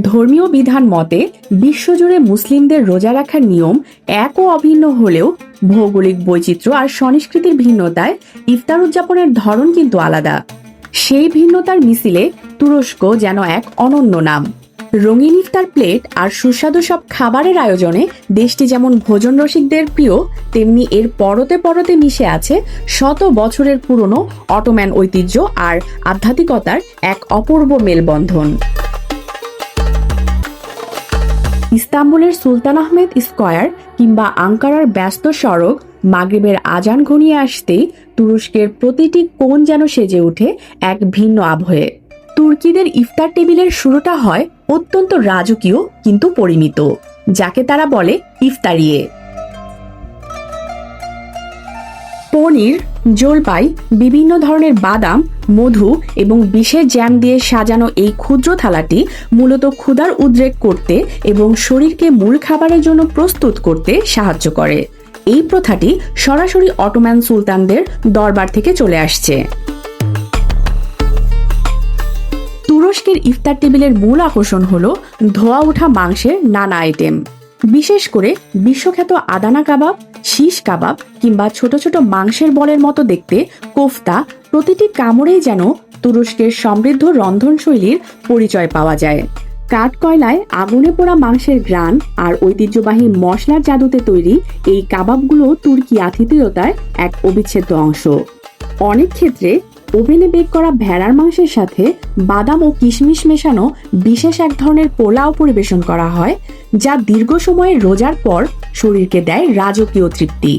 ধর্মীয় বিধান মতে বিশ্বজুড়ে মুসলিমদের রোজা রাখার নিয়ম এক ও অভিন্ন হলেও ভৌগোলিক বৈচিত্র্য আর সংস্কৃতির ভিন্নতায় ইফতার উদযাপনের ধরন কিন্তু আলাদা। সেই ভিন্নতার মিছিলে তুরস্ক যেন এক অনন্য নাম। রঙিন ইফতার প্লেট আর সুস্বাদু সব খাবারের আয়োজনে দেশটি যেমন ভোজন রসিকদের প্রিয়, তেমনি এর পরতে পরতে মিশে আছে শত বছরের পুরনো অটোম্যান ঐতিহ্য আর আধ্যাত্মিকতার এক অপূর্ব মেলবন্ধন। ইস্তাম্বুলের সুলতান আহমেদ স্কয়ার কিংবা আঙ্কারার ব্যস্ত সড়ক মাগরিবের আজান ঘনিয়ে আসতেই তুরস্কের প্রতিটি কোণ যেন সেজে ওঠে এক ভিন্ন আবহে। তুর্কিদের ইফতার টেবিলের শুরুটা হয় অত্যন্ত রাজকীয় কিন্তু পরিমিত, যাকে তারা বলে ইফতারিয়ে। পনির, জলপাই, বিভিন্ন ধরনের বাদাম, মধু এবং বিশেষ জ্যাম দিয়ে সাজানো এই ক্ষুদ্র থালাটি মূলত ক্ষুধার উদ্রেক করতে এবং শরীরকে মূল খাবারের জন্য প্রস্তুত করতে সাহায্য করে। এই প্রথাটি সরাসরি অটোম্যান সুলতানদের দরবার থেকে চলে আসছে। তুরস্কের ইফতার টেবিলের মূল আকর্ষণ হল ধোয়া ওঠা মাংসের নানা আইটেম, বিশেষ করে বিশ্বখ্যাত আদানা কাবাব, শীষ কাবাব কিংবা ছোট ছোট মাংসের বলের মতো দেখতে কোফতা। প্রতিটি কামড়েই যেন তুরস্কের সমৃদ্ধ রন্ধনশৈলীর পরিচয় পাওয়া যায়। কাঠ কয়লায় আগুনে পোড়া মাংসের ঘ্রাণ আর ঐতিহ্যবাহী মশলার জাদুতে তৈরি এই কাবাবগুলো তুর্কি আতিথেয়তার এক অবিচ্ছেদ্য অংশ। অনেক ক্ষেত্রে ওভেনে বেক করা ভেড়ার মাংসের সাথে বাদাম ও কিশমিশ মেশানো বিশেষ এক ধরনের পোলাও পরিবেশন করা হয়, যা দীর্ঘ সময়ের রোজার পর শরীরকে দেয় রাজকীয় তৃপ্তি।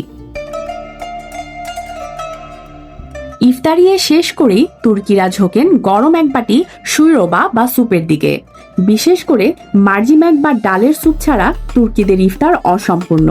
ইফতারিয়ে শেষ করেই তুর্কিরা ঝোঁকেন গরম এক বাটি সুইরোবা বা স্যুপের দিকে। বিশেষ করে মার্জিম্যাক বা ডালের স্যুপ ছাড়া তুর্কিদের ইফতার অসম্পূর্ণ।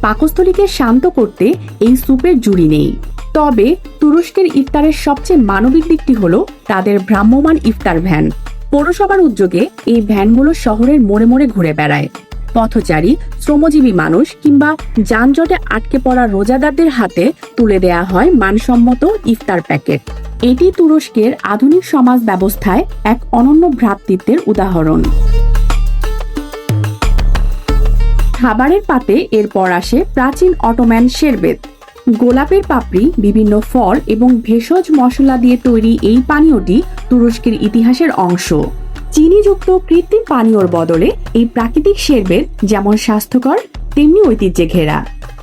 পাকস্থলীকে শান্ত করতে এই স্যুপের জুড়ি নেই। তবে তুরস্কের ইফতারের সবচেয়ে মানবিক দিকটি হলো তাদের ভ্রাম্যমাণ ইফতার ভ্যান। পৌরসভার উদ্যোগে এই ভ্যানগুলো শহরের মোড়ে মোড়ে ঘুরে বেড়ায়। পথচারী, শ্রমজীবী মানুষ কিংবা যানজটে আটকে পড়া রোজাদারদের হাতে তুলে দেয়া হয় মানসম্মত ইফতার প্যাকেট। এটি তুরস্কের আধুনিক সমাজ ব্যবস্থায় এক অনন্য ভ্রাতৃত্বের উদাহরণ। খাবারের পাতে এরপর আসে প্রাচীন অটোম্যান শেরবেত। গোলাপের পাপড়ি, বিভিন্ন ফল এবং ভেষজ মশলা দিয়ে তৈরি এই পানীয়টি তুরস্কের ইতিহাসের অংশ। চিনিযুক্ত কৃত্রিম পানীয়র বদলে এই প্রাকৃতিক শেরবেত যেমন স্বাস্থ্যকর তেমনি ঐতিহ্যে ঘেরা।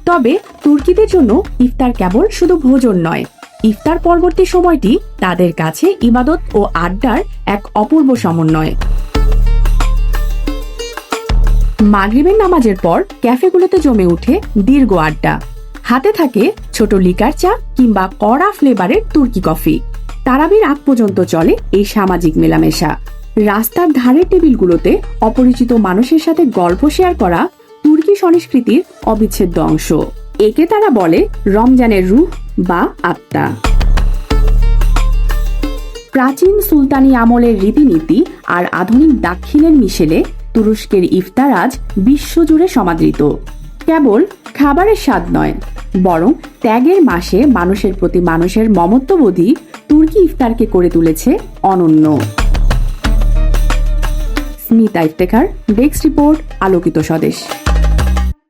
তবে তুর্কিদের জন্য ইফতার কেবল শুধু ভোজন নয়, ইফতার পরবর্তী সময়টি তাদের কাছে ইবাদত ও আড্ডার এক অপূর্ব সমন্বয়। মাগরিবের নামাজের পর ক্যাফেগুলোতে জমে ওঠে দীর্ঘ আড্ডা। হাতে থাকে ছোট লিকার চা কিংবা কড়া ফ্লেভারের তুর্কি কফি। তারাবির আগ পর্যন্ত চলে এই সামাজিক মেলামেশা। রাস্তার ধারের টেবিলগুলোতে অপরিচিত মানুষের সাথে গল্প শেয়ার করা তুর্কি সংস্কৃতির অবিচ্ছেদ্য অংশ। একে তারা বলে রমজানের রূহ বা আত্মা। প্রাচীন সুলতানি আমলের রীতিনীতি আর আধুনিক দাক্ষিণের মিশেলে তুরস্কের ইফতার আজ বিশ্বজুড়ে সমাদৃত। কেবল খাবারের স্বাদ নয়, বরং ত্যাগের মাসে মানুষের প্রতি মানুষের মমত্ববোধই তুর্কি ইফতারকে করে তুলেছে অনন্য। স্মিতা ইফতেখার, ডেস্ক রিপোর্ট, আলোকিত স্বদেশ।